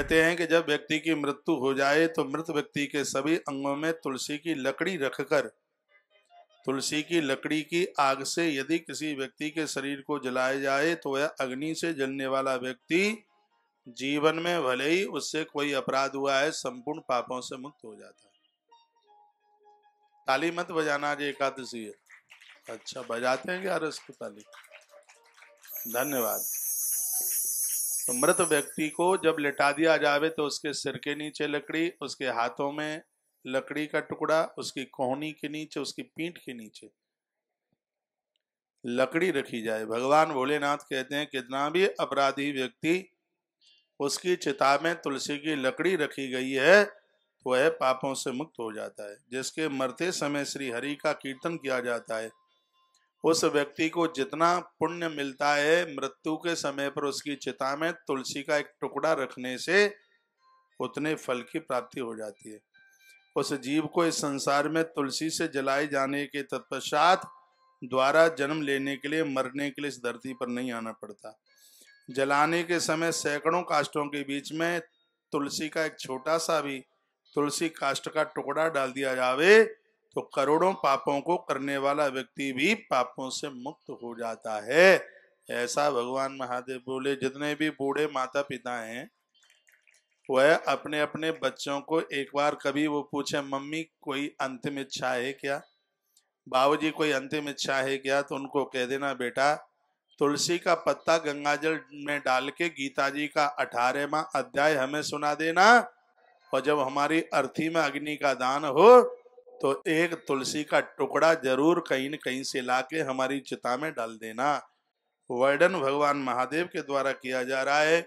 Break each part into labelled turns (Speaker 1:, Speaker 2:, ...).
Speaker 1: कहते हैं कि जब व्यक्ति की मृत्यु हो जाए तो मृत व्यक्ति के सभी अंगों में तुलसी की लकड़ी रखकर तुलसी की लकड़ी की आग से यदि किसी व्यक्ति के शरीर को जलाया जाए तो वह अग्नि से जलने वाला व्यक्ति जीवन में भले ही उससे कोई अपराध हुआ है संपूर्ण पापों से मुक्त हो जाता है। ताली मत बजाना, आज एकादशी है। अच्छा, बजाते हैं क्या रस की ताली? धन्यवाद। तो मृत व्यक्ति को जब लेटा दिया जावे तो उसके सिर के नीचे लकड़ी, उसके हाथों में लकड़ी का टुकड़ा, उसकी कोहनी के नीचे, उसकी पीठ के नीचे लकड़ी रखी जाए। भगवान भोलेनाथ कहते हैं कितना भी अपराधी व्यक्ति उसकी चिता में तुलसी की लकड़ी रखी गई है तो वह पापों से मुक्त हो जाता है। जिसके मरते समय श्री हरि का कीर्तन किया जाता है उस व्यक्ति को जितना पुण्य मिलता है, मृत्यु के समय पर उसकी चिता में तुलसी का एक टुकड़ा रखने से उतने फल की प्राप्ति हो जाती है। उस जीव को इस संसार में तुलसी से जलाए जाने के तत्पश्चात द्वारा जन्म लेने के लिए, मरने के लिए इस धरती पर नहीं आना पड़ता। जलाने के समय सैकड़ों काष्ठों के बीच में तुलसी का एक छोटा सा भी तुलसी काष्ठ का टुकड़ा डाल दिया जावे तो करोड़ों पापों को करने वाला व्यक्ति भी पापों से मुक्त हो जाता है। ऐसा भगवान महादेव बोले। जितने भी बूढ़े माता पिता हैं वह अपने अपने बच्चों को एक बार कभी वो पूछे, मम्मी कोई अंतिम इच्छा है क्या, बाबूजी कोई अंतिम इच्छा है क्या, तो उनको कह देना बेटा तुलसी का पत्ता गंगाजल में डाल के गीता जी का 18वां अध्याय हमें सुना देना, और जब हमारी अर्थी में अग्नि का दान हो तो एक तुलसी का टुकड़ा जरूर कहीं न कहीं से लाके हमारी चिता में डाल देना। वर्णन भगवान महादेव के द्वारा किया जा रहा है।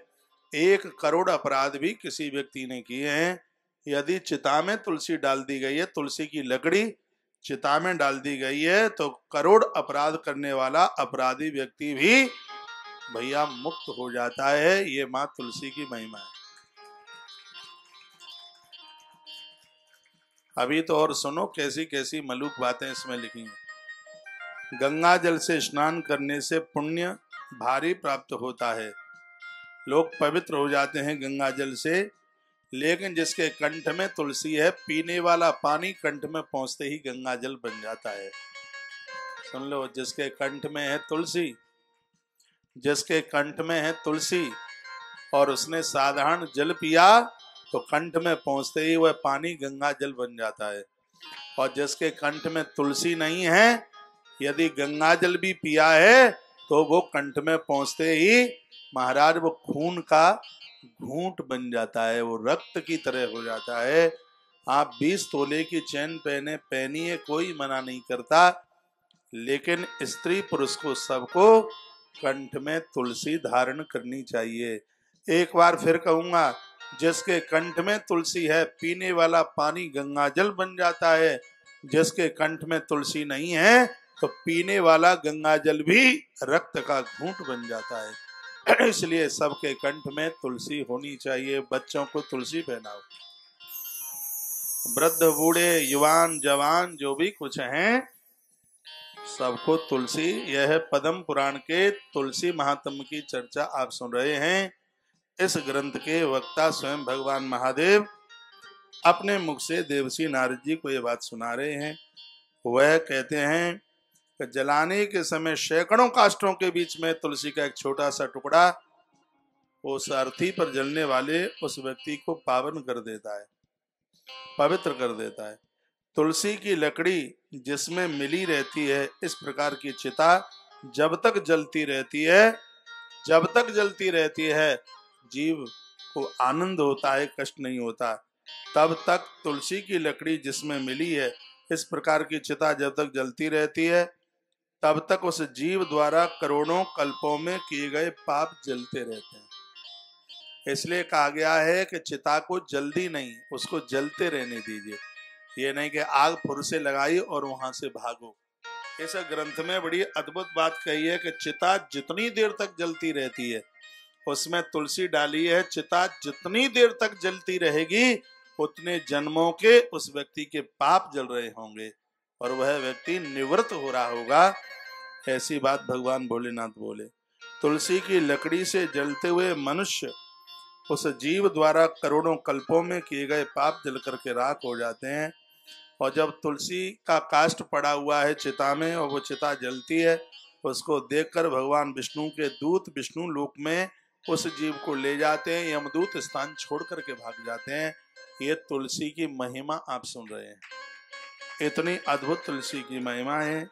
Speaker 1: 1 करोड़ अपराध भी किसी व्यक्ति ने किए हैं, यदि चिता में तुलसी डाल दी गई है, तुलसी की लकड़ी चिता में डाल दी गई है तो करोड़ अपराध करने वाला अपराधी व्यक्ति भी भैया मुक्त हो जाता है। ये माँ तुलसी की महिमा है। अभी तो और सुनो कैसी कैसी मलूक बातें इसमें लिखी हैं। गंगा जल से स्नान करने से पुण्य भारी प्राप्त होता है। लोग पवित्र हो जाते हैं गंगा जल से, लेकिन जिसके कंठ में तुलसी है, पीने वाला पानी कंठ में पहुंचते ही गंगा जल बन जाता है। सुन लो, जिसके कंठ में है तुलसी, जिसके कंठ में है तुलसी और उसने साधारण जल पिया तो कंठ में पहुंचते ही वह पानी गंगा जल बन जाता है। और जिसके कंठ में तुलसी नहीं है, यदि गंगा जल भी पिया है तो वो कंठ में पहुंचते ही महाराज वो खून का घूंट बन जाता है, वो रक्त की तरह हो जाता है। आप 20 तोले की चैन पहनिए, कोई मना नहीं करता, लेकिन स्त्री पुरुष को सबको कंठ में तुलसी धारण करनी चाहिए। एक बार फिर कहूंगा, जिसके कंठ में तुलसी है, पीने वाला पानी गंगा जल बन जाता है। जिसके कंठ में तुलसी नहीं है तो पीने वाला गंगा जल भी रक्त का घूंट बन जाता है। इसलिए सबके कंठ में तुलसी होनी चाहिए। बच्चों को तुलसी पहनाओ, वृद्ध बूढ़े युवान जवान जो भी कुछ हैं सबको तुलसी। यह है पद्म पुराण के तुलसी महात्म्य की चर्चा आप सुन रहे हैं। इस ग्रंथ के वक्ता स्वयं भगवान महादेव अपने मुख से देवर्षि नारद जी को ये बात सुना रहे हैं। वह कहते हैं कि जलाने के समय सैकड़ों काष्ठों के बीच में तुलसी का एक छोटा सा टुकड़ा उस अर्थी पर जलने वाले उस व्यक्ति को पावन कर देता है, पवित्र कर देता है। तुलसी की लकड़ी जिसमें मिली रहती है, इस प्रकार की चिता जब तक जलती रहती है, जब तक जलती रहती है, जीव को आनंद होता है, कष्ट नहीं होता। तब तक तुलसी की लकड़ी जिसमें मिली है, इस प्रकार की चिता जब तक जलती रहती है, तब तक उस जीव द्वारा करोड़ों कल्पों में किए गए पाप जलते रहते हैं। इसलिए कहा गया है कि चिता को जल्दी नहीं, उसको जलते रहने दीजिए। ये नहीं कि आग फुर से लगाई और वहां से भागो। इस ग्रंथ में बड़ी अद्भुत बात कही है कि चिता जितनी देर तक जलती रहती है, उसमें तुलसी डाली है, चिता जितनी देर तक जलती रहेगी उतने जन्मों के उस व्यक्ति के पाप जल रहे होंगे और वह व्यक्ति निवृत्त हो रहा होगा। ऐसी बात भगवान भोलेनाथ बोले। तुलसी की लकड़ी से जलते हुए मनुष्य उस जीव द्वारा करोड़ों कल्पों में किए गए पाप जल करके राख हो जाते हैं। और जब तुलसी का काष्ठ पड़ा हुआ है चिता में और वो चिता जलती है, उसको देखकर भगवान विष्णु के दूत विष्णु लोक में उस जीव को ले जाते हैं। यमदूत स्थान छोड़ करके भाग जाते हैं। ये तुलसी की महिमा आप सुन रहे हैं। इतनी अद्भुत तुलसी की महिमा है।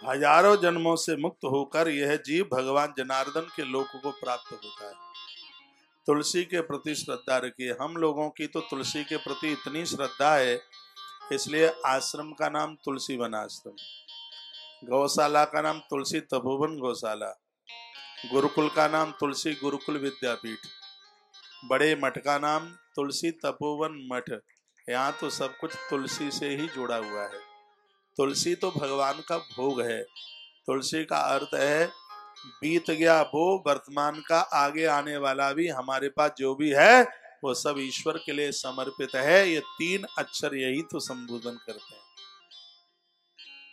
Speaker 1: हजारों जन्मों से मुक्त होकर यह जीव भगवान जनार्दन के लोक को प्राप्त होता है। तुलसी के प्रति श्रद्धा रखिए। हम लोगों की तो तुलसी के प्रति इतनी श्रद्धा है, इसलिए आश्रम का नाम तुलसी वन आश्रम, गौशाला का नाम तुलसी तपोवन गौशाला, गुरुकुल का नाम तुलसी गुरुकुल विद्यापीठ, बड़े मठ का नाम तुलसी तपोवन मठ। यहाँ तो सब कुछ तुलसी से ही जुड़ा हुआ है। तुलसी तो भगवान का भोग है। तुलसी का अर्थ है बीत गया वो, वर्तमान का, आगे आने वाला भी, हमारे पास जो भी है वो सब ईश्वर के लिए समर्पित है। ये तीन अक्षर यही तो संबोधन करते हैं।